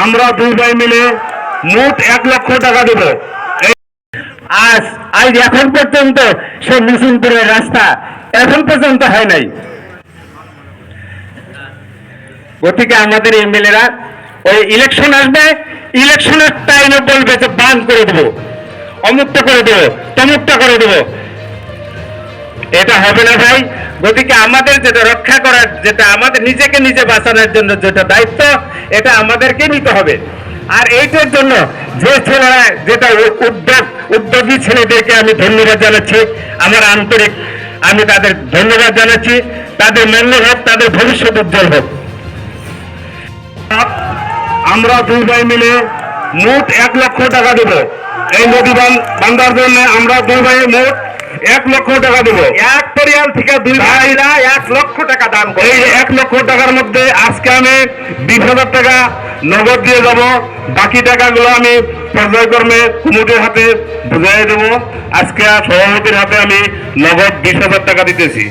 আমরা দুই ভাই মিলে মোট 1 লক্ষ টাকা দেব। আজ আজ এখন পর্যন্ত সে মিছিলপুরের রাস্তা এখন পর্যন্ত হয় নাই। গতিকে আমাদের এমএলএরা ওই ইলেকশন আসবে, ইলেকশনের টাইমে বলবে যে বান করে দেবো, অমুকটা করে দেবো, তমুকটা করে দেবো। এটা হবে না ভাই। গতিকে আমাদের যেটা রক্ষা করার, যেটা আমাদের নিজেকে নিজে বাঁচানোর জন্য যেটা দায়িত্ব, এটা আমাদেরকে নিতে হবে। আর এইটার জন্য যে ছেলেরা যেটা উদ্যোগী ছেলেদেরকে আমি ধন্যবাদ জানাচ্ছি, আমার আন্তরিক আমি তাদের ধন্যবাদ জানাচ্ছি। তাদের মঙ্গল হোক, তাদের ভবিষ্যৎ উজ্জ্বল হোক। আমরা দুই ভাই মিলে মোট 1 লক্ষ টাকা দেব। এই নদী বান্ধার জন্য আমরা দুই ভাই মোট 1 লক্ষ টাকা দেব। এক পরিয়াল থেকে দুই ভাইরা 1 লক্ষ টাকা দান করে। এই 1 লক্ষ টাকার মধ্যে আজকে আমি 20,000 টাকা নগদ দিয়ে যাব। বাকি টাকাগুলো আমি পর্যায়ক্রমে কুমুদের হাতে বুঝিয়ে দেবো। আজকে সভাপতির হাতে আমি নগদ 20,000 টাকা দিতেছি।